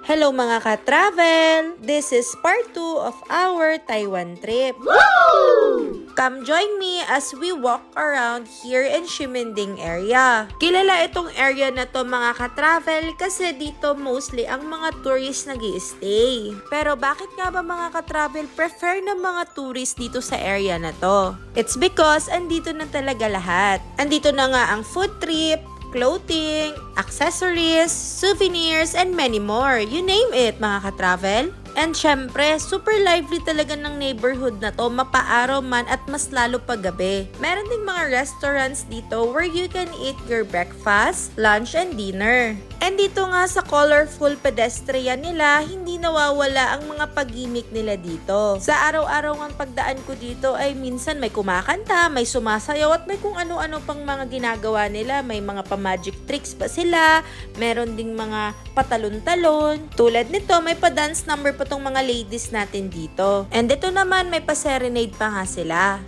Hello mga ka-travel! This is part 2 of our Taiwan trip. Woo! Come join me as we walk around here in Ximending area. Kilala itong area na to mga ka-travel kasi dito mostly ang mga tourists nag-i-stay. Pero bakit nga ba mga ka-travel prefer ng mga tourists dito sa area na to? It's because andito na talaga lahat. Andito na nga ang food trip, clothing, accessories, souvenirs, and many more. You name it, mga ka-travel. And syempre, super lively talaga ng neighborhood na to, mapaaraw man at mas lalo pag gabi. Meron ding mga restaurants dito where you can eat your breakfast, lunch, and dinner. And dito nga sa colorful pedestrian nila, hindi nawawala ang mga pag-gimmick nila dito. Sa araw-araw ang pagdaan ko dito ay minsan may kumakanta, may sumasayaw at may kung ano-ano pang mga ginagawa nila. May mga pa-magic tricks pa sila, meron ding mga patalon-talon. Tulad nito, may pa-dance number pa tong mga ladies natin dito. And ito naman, may pa-serenade pa nga sila.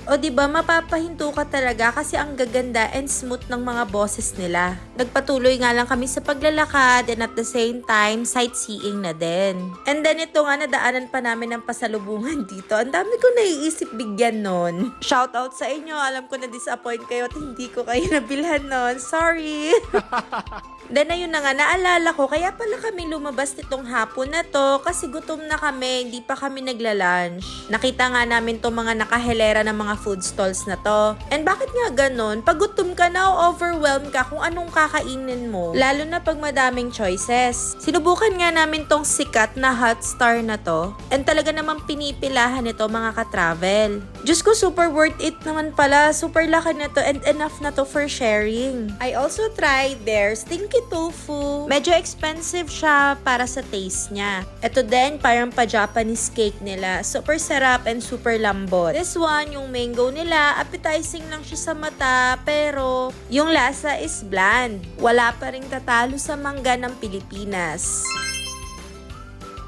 O diba, mapapahinto ka talaga kasi ang gaganda and smooth ng mga boses nila. Nagpatuloy nga lang kami sa paglalakad and at the same time, sightseeing na din. And then ito nga, nadaanan pa namin ng pasalubungan dito. Ang dami ko naiisip bigyan nun. Shoutout sa inyo, alam ko na disappoint kayo at hindi ko kayo nabilhan nun. Sorry! Then ayun na nga, naalala ko, kaya pala kami lumabas nitong hapon na to kasi gutom na kami, hindi pa kami nagla-lunch. Nakita nga namin tong mga nakahelera ng mga food stalls na to. And bakit nga ganun? Pag gutom ka na, overwhelmed ka kung anong kakainin mo. Lalo na pag madaming choices. Sinubukan nga namin tong sikat na hot star na to. And talaga namang pinipilahan nito mga ka-travel. Diyos ko, super worth it naman pala. Super laki na to and enough na to for sharing. I also tried their stinky tofu. Medyo expensive siya para sa taste niya. Ito din, parang pa-Japanese cake nila. Super sarap and super lambot. This one, yung mango nila, appetizing lang siya sa mata, pero yung lasa is bland. Wala pa ring tatalo sa mangga ng Pilipinas.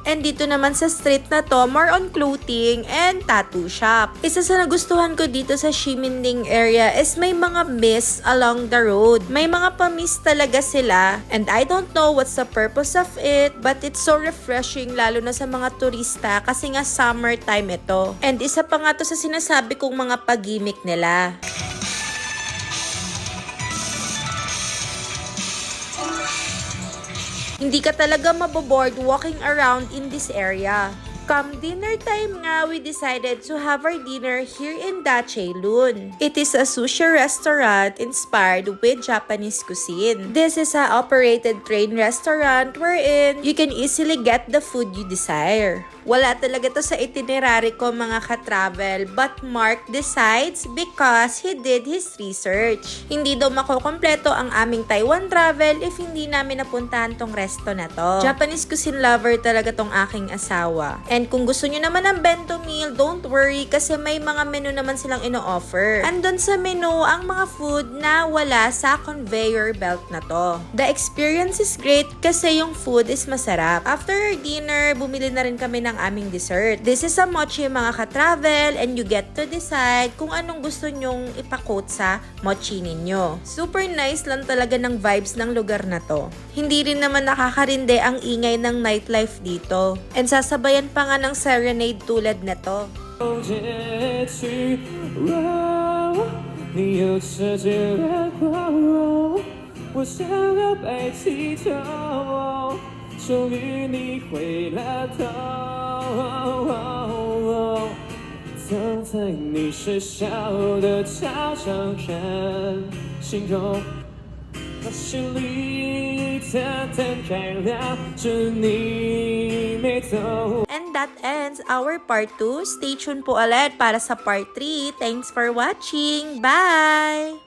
And dito naman sa street na to, more on clothing and tattoo shop. Isa sa nagustuhan ko dito sa Ximending area is may mga mist along the road. May mga pa-mist talaga sila. And I don't know what's the purpose of it, but it's so refreshing lalo na sa mga turista kasi nga summertime ito. And isa pa nga to sa sinasabi kong mga pag-gimmick nila. Hindi ka talaga maboboard walking around in this area. Come dinner time nga, we decided to have our dinner here in Dachae-lun. It is a sushi restaurant inspired with Japanese cuisine. This is a operated train restaurant wherein you can easily get the food you desire. Wala talaga to sa itinerary ko mga ka-travel, but Mark decides because he did his research. Hindi daw makukompleto ang aming Taiwan travel if hindi namin napuntahan tong resto na to. Japanese cuisine lover talaga tong aking asawa. And kung gusto nyo naman ng bento meal, don't worry kasi may mga menu naman silang ino-offer. Andun sa menu ang mga food na wala sa conveyor belt na to. The experience is great kasi yung food is masarap. After dinner, bumili na rin kami ng aming dessert. This is a mochi mga ka-travel and you get to decide kung anong gusto nyong ipa-coat sa mochi ninyo. Super nice lang talaga ng vibes ng lugar na to. Hindi rin naman nakakarinde ang ingay ng nightlife dito. And sasabayan pa nga ng serenade tulad na to. And that ends our part 2. Stay tuned po ulit para sa part 3. Thanks for watching. Bye!